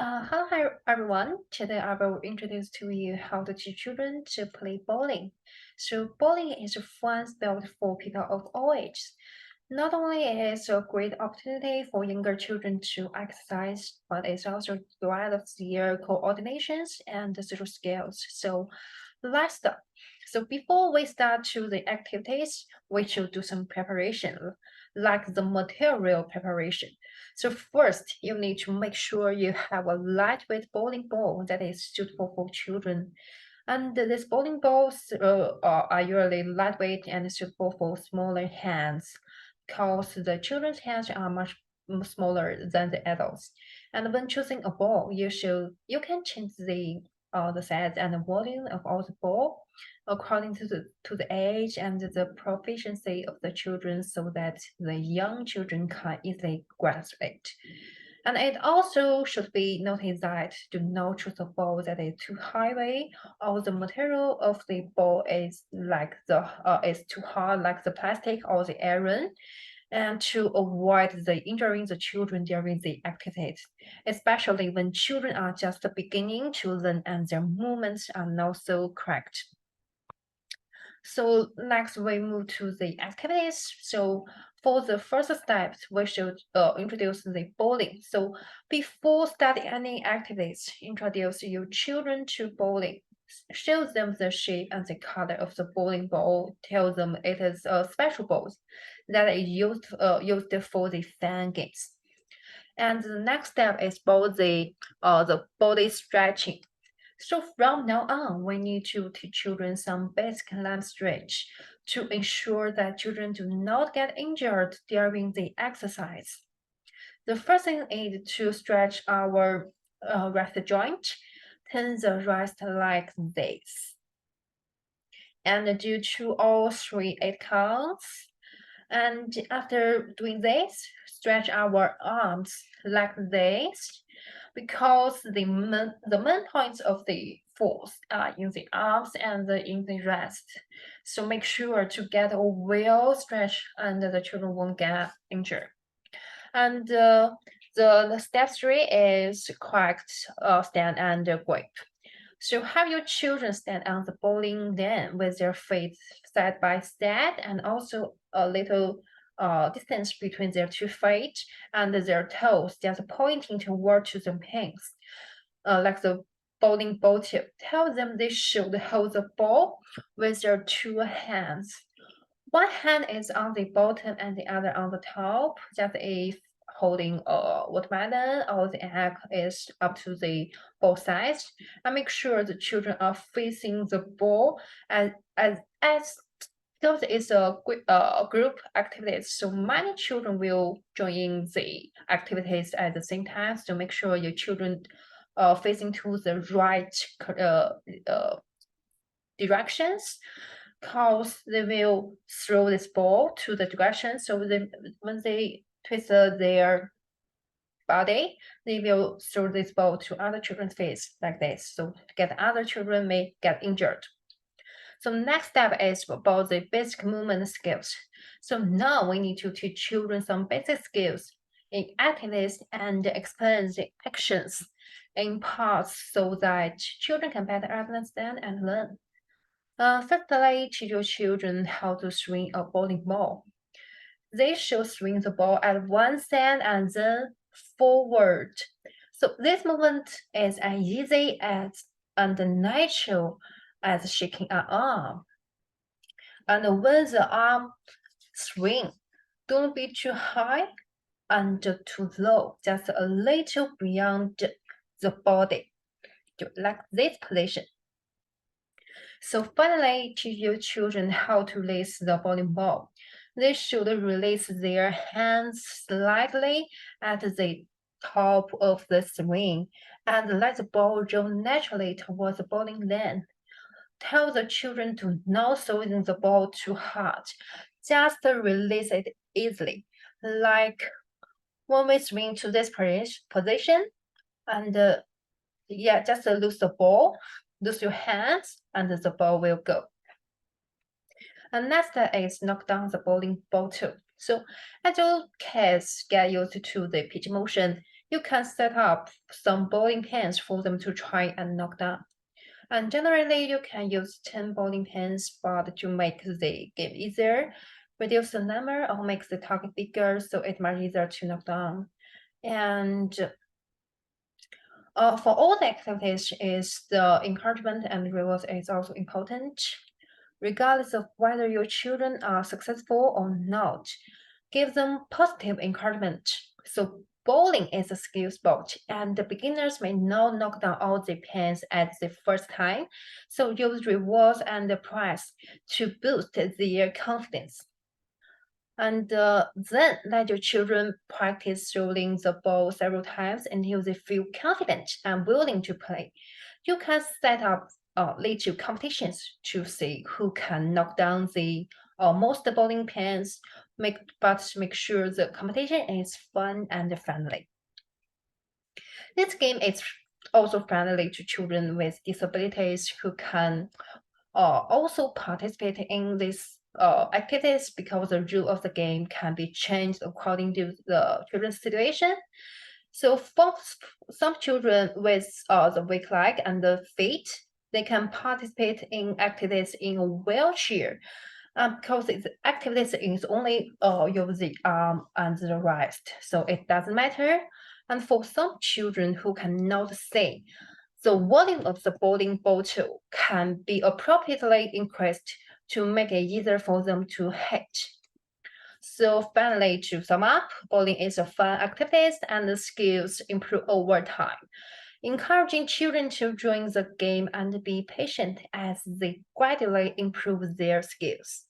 Hello, everyone. Today I will introduce to you how to teach children to play bowling. So bowling is a fun sport for people of all ages. Not only is a great opportunity for younger children to exercise, but it also develops their coordinations and social skills. So let's start. So before we start to the activities, we should do some preparation, like the material preparation. So first, you need to make sure you have a lightweight bowling ball that is suitable for children. And these bowling balls are usually lightweight and suitable for smaller hands because the children's hands are much smaller than the adults. And when choosing a ball, you can change the size and the volume of all the ball according to the age and the proficiency of the children so that the young children can easily grasp it. And it also should be noted that do not choose a ball that is too heavy or the material of the ball is too hard like the plastic or the iron and to avoid the injuring the children during the activities, especially when children are just beginning to learn and their movements are not so correct. So next we move to the activities. So for the first steps, we should introduce the bowling. So before starting any activities, introduce your children to bowling. Show them the shape and the color of the bowling ball. Tell them it is a special ball that is used for the fan games. And the next step is about the body stretching. So from now on, we need to teach children some basic limb stretch to ensure that children do not get injured during the exercise. The first thing is to stretch our wrist joint, turn the wrist like this, and do 2 or 3 8 counts. And after doing this, stretch our arms like this because the main points of the force are in the arms and in the wrist. So make sure to get a well stretch and the children won't get injured. And the step 3 is correct stand and grip. So have your children stand on the bowling lane with their feet side by side and also a little distance between their 2 feet and their toes, just pointing toward to the pins, like the bowling ball tip. Tell them they should hold the ball with their 2 hands. One hand is on the bottom and the other on the top, just if holding a watermelon or the egg is up to the both sides. And make sure the children are facing the ball as because it's a group activity, so many children will join the activities at the same time. So make sure your children are facing to the right uh, directions because they will throw this ball to the direction. So when they twist their body, they will throw this ball to other children's face like this. So to get other children may get injured. So next step is about the basic movement skills. So now we need to teach children some basic skills in activities and explain the actions in parts so that children can better understand and learn. Firstly, teach your children how to swing a bowling ball. They should swing the ball at one side and then forward. So this movement is as easy as and natural as shaking an arm. And when the arm swing, don't be too high and too low, just a little beyond the body, like this position. So finally, teach your children how to release the bowling ball. They should release their hands slightly at the top of the swing and let the ball roll naturally towards the bowling lane. Tell the children to not throw in the ball too hard. Just release it easily. Like when we swing to this position and just lose the ball, lose your hands, and the ball will go. And next is knock down the bowling ball too. So as your kids get used to the pitch motion, You can set up some bowling pins for them to try and knock down. And generally, you can use 10 bowling pins, but to make the game easier, reduce the number or make the target bigger so it's much easier to knock down. And for all the activities, is the encouragement and reward is also important. Regardless of whether your children are successful or not, give them positive encouragement. So bowling is a skill sport, and the beginners may not knock down all the pins at the first time. So use rewards and the prize to boost their confidence. And then let your children practice rolling the ball several times until they feel confident and willing to play. You can set up little competitions to see who can knock down the most bowling pins, but make sure the competition is fun and friendly. This game is also friendly to children with disabilities who can also participate in these activities because the rule of the game can be changed according to the children's situation. So for some children with the weak leg and the feet, they can participate in activities in a wheelchair because the activities is only use the arm and the wrist, so it doesn't matter. And for some children who cannot see, the volume of the bowling bottle can be appropriately increased to make it easier for them to hit. So finally, to sum up, bowling is a fun activity and the skills improve over time. Encouraging children to join the game and be patient as they gradually improve their skills.